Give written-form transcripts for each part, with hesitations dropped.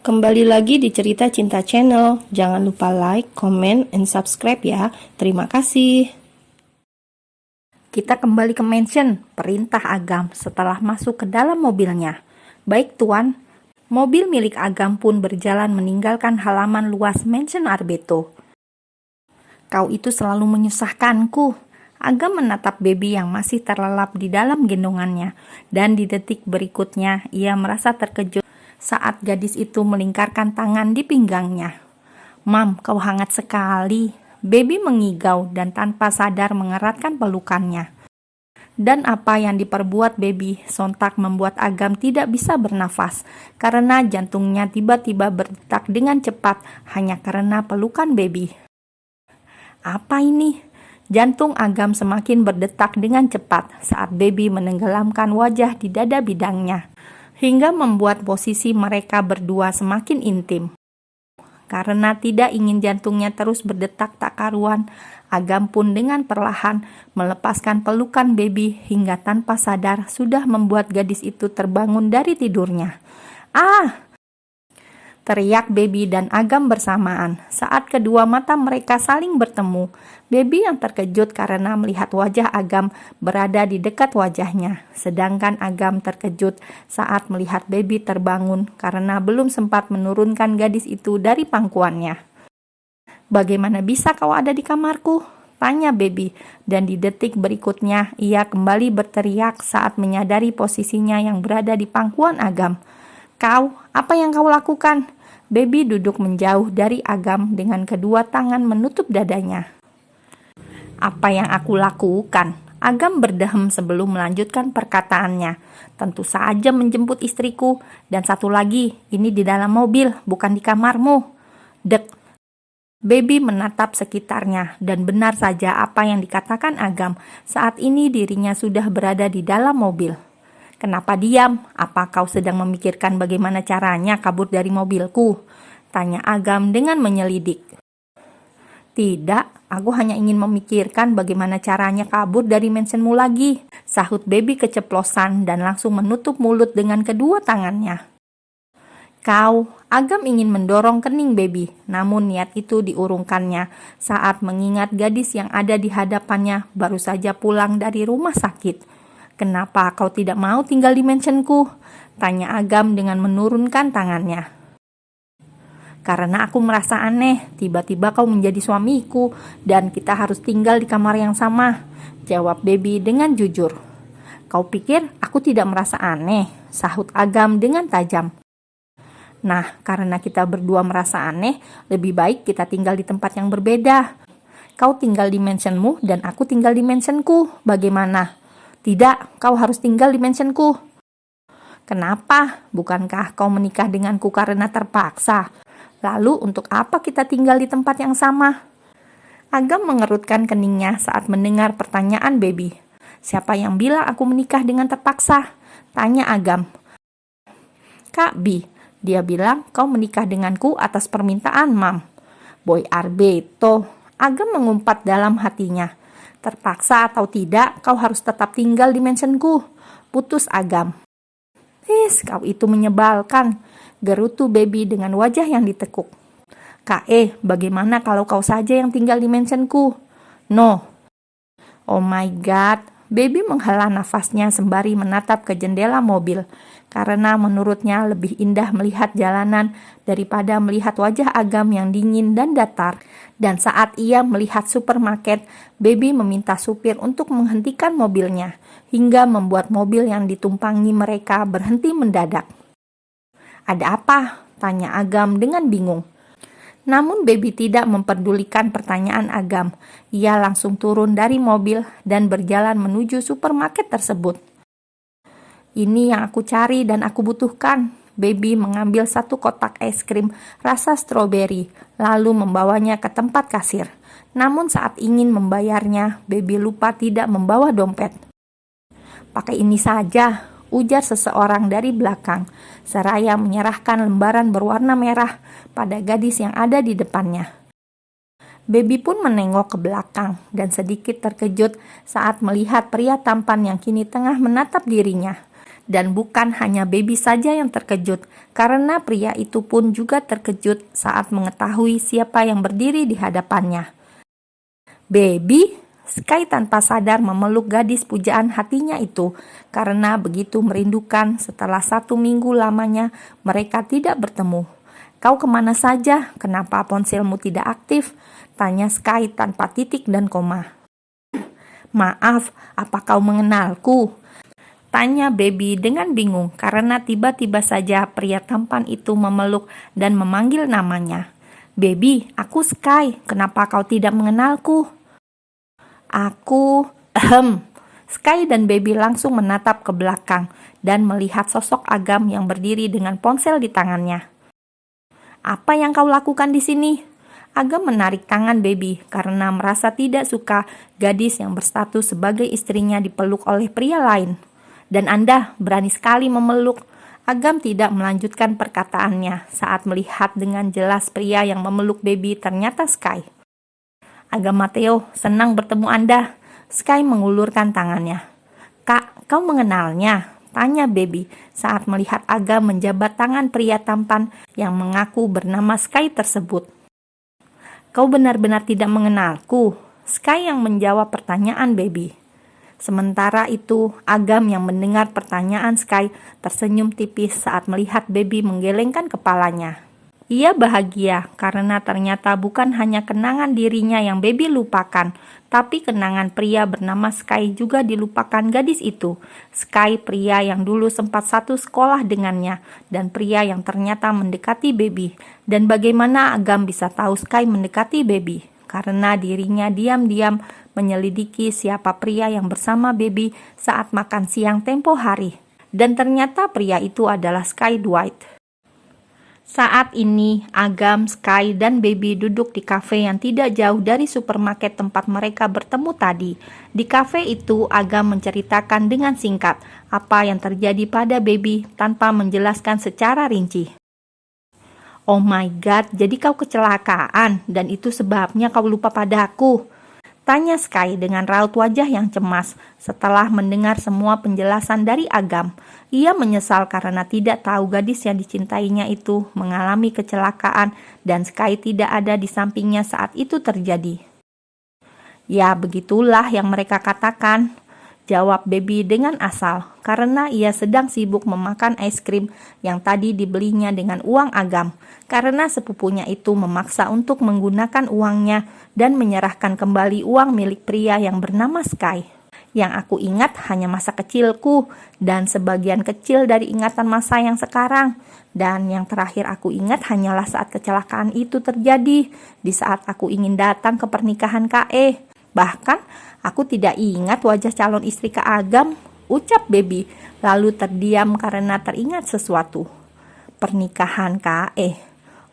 Kembali lagi di Cerita Cinta Channel. Jangan lupa like, comment, and subscribe ya. Terima kasih. Kita kembali ke mansion, perintah Agam setelah masuk ke dalam mobilnya. Baik tuan, mobil milik Agam pun berjalan meninggalkan halaman luas mansion Arbeto. Kau itu selalu menyusahkanku. Agam menatap baby yang masih terlelap di dalam gendongannya. Dan di detik berikutnya, ia merasa terkejut saat gadis itu melingkarkan tangan di pinggangnya. "Mam, kau hangat sekali." Baby mengigau dan tanpa sadar mengeratkan pelukannya. Dan apa yang diperbuat baby sontak membuat Agam tidak bisa bernafas karena jantungnya tiba-tiba berdetak dengan cepat hanya karena pelukan baby. Apa ini? Jantung Agam semakin berdetak dengan cepat saat baby menenggelamkan wajah di dada bidangnya, hingga membuat posisi mereka berdua semakin intim. Karena tidak ingin jantungnya terus berdetak tak karuan, Agam pun dengan perlahan melepaskan pelukan baby hingga tanpa sadar sudah membuat gadis itu terbangun dari tidurnya. "Ah!" teriak baby dan Agam bersamaan saat kedua mata mereka saling bertemu. Baby yang terkejut karena melihat wajah Agam berada di dekat wajahnya, sedangkan Agam terkejut saat melihat baby terbangun karena belum sempat menurunkan gadis itu dari pangkuannya. "Bagaimana bisa kau ada di kamarku?" tanya baby, dan di detik berikutnya ia kembali berteriak saat menyadari posisinya yang berada di pangkuan Agam. "Kau, apa yang kau lakukan?" Baby duduk menjauh dari Agam dengan kedua tangan menutup dadanya. "Apa yang aku lakukan?" Agam berdehem sebelum melanjutkan perkataannya. "Tentu saja menjemput istriku, dan satu lagi, ini di dalam mobil, bukan di kamarmu." Dek. Baby menatap sekitarnya, dan benar saja apa yang dikatakan Agam. Saat ini dirinya sudah berada di dalam mobil. "Kenapa diam? Apa kau sedang memikirkan bagaimana caranya kabur dari mobilku?" tanya Agam dengan menyelidik. "Tidak, aku hanya ingin memikirkan bagaimana caranya kabur dari mansionmu lagi," sahut baby keceplosan dan langsung menutup mulut dengan kedua tangannya. "Kau," Agam ingin mendorong kening baby, namun niat itu diurungkannya saat mengingat gadis yang ada di hadapannya baru saja pulang dari rumah sakit. "Kenapa kau tidak mau tinggal di mansionku?" tanya Agam dengan menurunkan tangannya. "Karena aku merasa aneh, tiba-tiba kau menjadi suamiku dan kita harus tinggal di kamar yang sama," jawab baby dengan jujur. "Kau pikir aku tidak merasa aneh?" sahut Agam dengan tajam. "Nah, karena kita berdua merasa aneh, lebih baik kita tinggal di tempat yang berbeda. Kau tinggal di mansionmu dan aku tinggal di mansionku, bagaimana?" "Tidak, kau harus tinggal di mansionku." "Kenapa? Bukankah kau menikah denganku karena terpaksa? Lalu untuk apa kita tinggal di tempat yang sama?" Agam mengerutkan keningnya saat mendengar pertanyaan baby. "Siapa yang bilang aku menikah dengan terpaksa?" tanya Agam. "Kak Bi, dia bilang kau menikah denganku atas permintaan Mam." "Boy Arbeto," Agam mengumpat dalam hatinya. "Terpaksa atau tidak, kau harus tetap tinggal di mansionku," putus Agam. Kau itu menyebalkan," gerutu baby dengan wajah yang ditekuk. Bagaimana kalau kau saja yang tinggal di mansionku?" "No." "Oh my god." Baby menghela nafasnya sembari menatap ke jendela mobil, karena menurutnya lebih indah melihat jalanan daripada melihat wajah Agam yang dingin dan datar. Dan saat ia melihat supermarket, baby meminta supir untuk menghentikan mobilnya, hingga membuat mobil yang ditumpangi mereka berhenti mendadak. "Ada apa?" tanya Agam dengan bingung. Namun baby tidak memperdulikan pertanyaan Agam. Ia langsung turun dari mobil dan berjalan menuju supermarket tersebut. "Ini yang aku cari dan aku butuhkan." Baby mengambil satu kotak es krim rasa stroberi, lalu membawanya ke tempat kasir. Namun saat ingin membayarnya, baby lupa tidak membawa dompet. "Pakai ini saja," ujar seseorang dari belakang, seraya menyerahkan lembaran berwarna merah pada gadis yang ada di depannya. Baby pun menengok ke belakang dan sedikit terkejut saat melihat pria tampan yang kini tengah menatap dirinya. Dan bukan hanya baby saja yang terkejut, karena pria itu pun juga terkejut saat mengetahui siapa yang berdiri di hadapannya. "Baby?" Sky tanpa sadar memeluk gadis pujaan hatinya itu, karena begitu merindukan setelah 1 minggu lamanya mereka tidak bertemu. "Kau kemana saja? Kenapa ponselmu tidak aktif?" tanya Sky tanpa titik dan koma. "Maaf, apa kau mengenalku?" tanya baby dengan bingung karena tiba-tiba saja pria tampan itu memeluk dan memanggil namanya. "Baby, aku Sky. Kenapa kau tidak mengenalku?" "Aku..." Sky dan baby langsung menatap ke belakang dan melihat sosok Agam yang berdiri dengan ponsel di tangannya. "Apa yang kau lakukan di sini?" Agam menarik tangan baby karena merasa tidak suka gadis yang berstatus sebagai istrinya dipeluk oleh pria lain. "Dan Anda berani sekali memeluk." Agam tidak melanjutkan perkataannya saat melihat dengan jelas pria yang memeluk baby ternyata Sky. "Agam Mateo, senang bertemu Anda." Sky mengulurkan tangannya. "Kak, kau mengenalnya?" tanya baby saat melihat Agam menjabat tangan pria tampan yang mengaku bernama Sky tersebut. "Kau benar-benar tidak mengenalku?" Sky yang menjawab pertanyaan baby. Sementara itu, Agam yang mendengar pertanyaan Sky tersenyum tipis saat melihat baby menggelengkan kepalanya. Ia bahagia karena ternyata bukan hanya kenangan dirinya yang baby lupakan, tapi kenangan pria bernama Sky juga dilupakan gadis itu. Sky, pria yang dulu sempat satu sekolah dengannya, dan pria yang ternyata mendekati baby. Dan bagaimana Agam bisa tahu Sky mendekati baby? Karena dirinya diam-diam menyelidiki siapa pria yang bersama baby saat makan siang tempo hari. Dan ternyata pria itu adalah Sky Dwight. Saat ini, Agam, Sky, dan baby duduk di kafe yang tidak jauh dari supermarket tempat mereka bertemu tadi. Di kafe itu, Agam menceritakan dengan singkat apa yang terjadi pada baby tanpa menjelaskan secara rinci. "Oh my god, jadi kau kecelakaan dan itu sebabnya kau lupa padaku?" tanya Sky dengan raut wajah yang cemas setelah mendengar semua penjelasan dari Agam. Ia menyesal karena tidak tahu gadis yang dicintainya itu mengalami kecelakaan dan Sky tidak ada di sampingnya saat itu terjadi. "Ya, begitulah yang mereka katakan," jawab baby dengan asal, karena ia sedang sibuk memakan es krim yang tadi dibelinya dengan uang Agam, karena sepupunya itu memaksa untuk menggunakan uangnya dan menyerahkan kembali uang milik pria yang bernama Sky. "Yang aku ingat hanya masa kecilku dan sebagian kecil dari ingatan masa yang sekarang. Dan yang terakhir aku ingat hanyalah saat kecelakaan itu terjadi, di saat aku ingin datang ke pernikahan K.E. Bahkan, aku tidak ingat wajah calon istri Kak Agam," ucap baby, lalu terdiam karena teringat sesuatu. "Pernikahan K.E.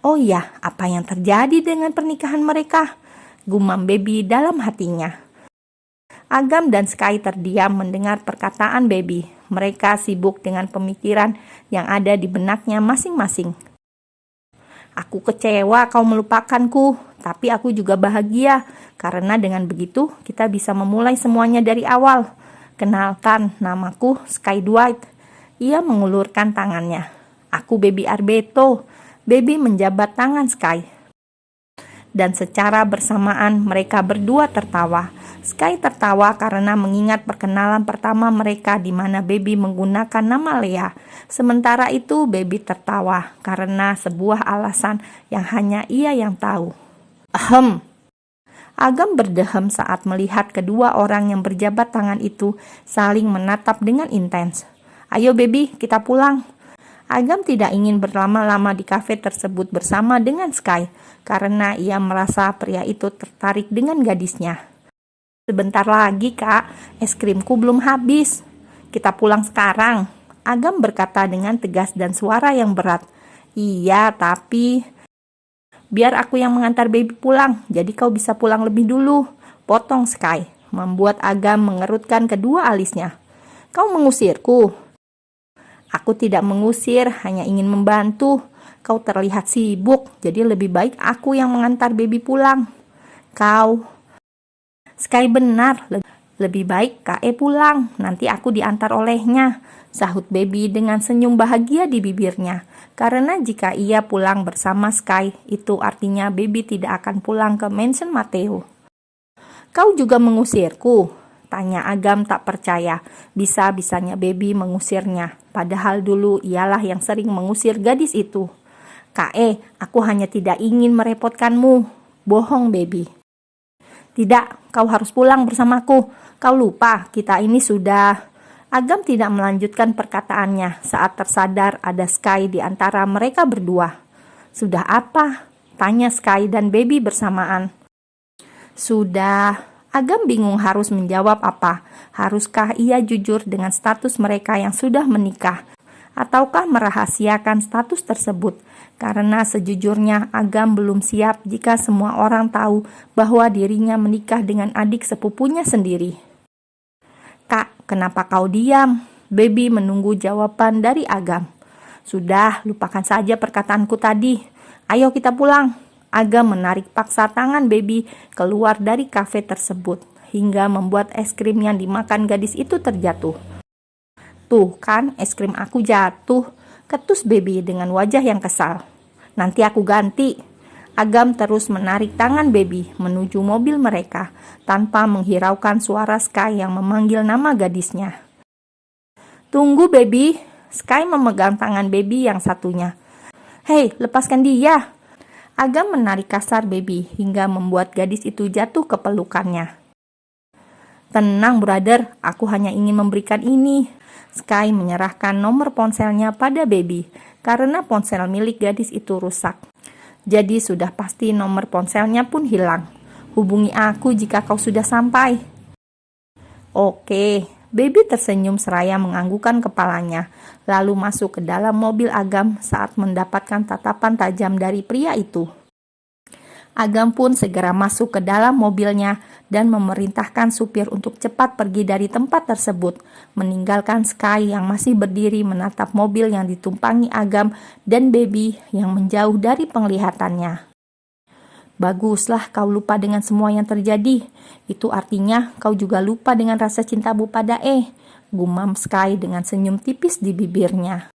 Oh ya, apa yang terjadi dengan pernikahan mereka?" gumam baby dalam hatinya. Agam dan Sky terdiam mendengar perkataan baby. Mereka sibuk dengan pemikiran yang ada di benaknya masing-masing. "Aku kecewa kau melupakanku, tapi aku juga bahagia karena dengan begitu kita bisa memulai semuanya dari awal. Kenalkan, namaku Sky Dwight." Ia mengulurkan tangannya. "Aku Baby Arbeto." Baby menjabat tangan Sky. Dan secara bersamaan mereka berdua tertawa. Sky tertawa karena mengingat perkenalan pertama mereka di mana baby menggunakan nama Lea. Sementara itu baby tertawa karena sebuah alasan yang hanya ia yang tahu. Agam berdehem saat melihat kedua orang yang berjabat tangan itu saling menatap dengan intens. "Ayo baby, kita pulang." Agam tidak ingin berlama-lama di kafe tersebut bersama dengan Sky karena ia merasa pria itu tertarik dengan gadisnya. "Sebentar lagi kak, es krimku belum habis. Kita pulang sekarang," Agam berkata dengan tegas dan suara yang berat. "Iya, tapi..." "Biar aku yang mengantar baby pulang, jadi kau bisa pulang lebih dulu," potong Sky, membuat Agam mengerutkan kedua alisnya. "Kau mengusirku?" "Aku tidak mengusir, hanya ingin membantu. Kau terlihat sibuk, jadi lebih baik aku yang mengantar baby pulang." "Kau..." "Sky benar, lebih baik K.E. pulang, nanti aku diantar olehnya," sahut Baby dengan senyum bahagia di bibirnya. Karena jika ia pulang bersama Sky, itu artinya Baby tidak akan pulang ke mansion Mateo. Kau juga mengusirku? Tanya Agam tak percaya. Bisa-bisanya Baby mengusirnya. Padahal dulu ialah yang sering mengusir gadis itu. Aku hanya tidak ingin merepotkanmu. Bohong, Baby. Tidak, kau harus pulang bersamaku. Kau lupa, kita ini sudah... Agam tidak melanjutkan perkataannya saat tersadar ada Sky di antara mereka berdua. Sudah apa? Tanya Sky dan Baby bersamaan. Sudah. Agam bingung harus menjawab apa. Haruskah ia jujur dengan status mereka yang sudah menikah? Ataukah merahasiakan status tersebut? Karena sejujurnya Agam belum siap jika semua orang tahu bahwa dirinya menikah dengan adik sepupunya sendiri. Kak, kenapa kau diam? Baby menunggu jawaban dari Agam. Sudah, lupakan saja perkataanku tadi. Ayo kita pulang. Agam menarik paksa tangan Baby keluar dari kafe tersebut hingga membuat es krim yang dimakan gadis itu terjatuh. Tuh kan, es krim aku jatuh, ketus Baby dengan wajah yang kesal. Nanti aku ganti. Agam terus menarik tangan Baby menuju mobil mereka tanpa menghiraukan suara Sky yang memanggil nama gadisnya. Tunggu Baby. Sky memegang tangan Baby yang satunya. Hei, lepaskan dia. Agam menarik kasar Baby hingga membuat gadis itu jatuh ke pelukannya. Tenang brother, aku hanya ingin memberikan ini. Sky menyerahkan nomor ponselnya pada Baby karena ponsel milik gadis itu rusak. Jadi sudah pasti nomor ponselnya pun hilang. Hubungi aku jika kau sudah sampai. Oke, Baby tersenyum seraya menganggukkan kepalanya, lalu masuk ke dalam mobil Agam saat mendapatkan tatapan tajam dari pria itu. Agam pun segera masuk ke dalam mobilnya dan memerintahkan supir untuk cepat pergi dari tempat tersebut, meninggalkan Sky yang masih berdiri menatap mobil yang ditumpangi Agam dan Baby yang menjauh dari penglihatannya. Baguslah kau lupa dengan semua yang terjadi. Itu artinya kau juga lupa dengan rasa cintamu pada gumam Sky dengan senyum tipis di bibirnya.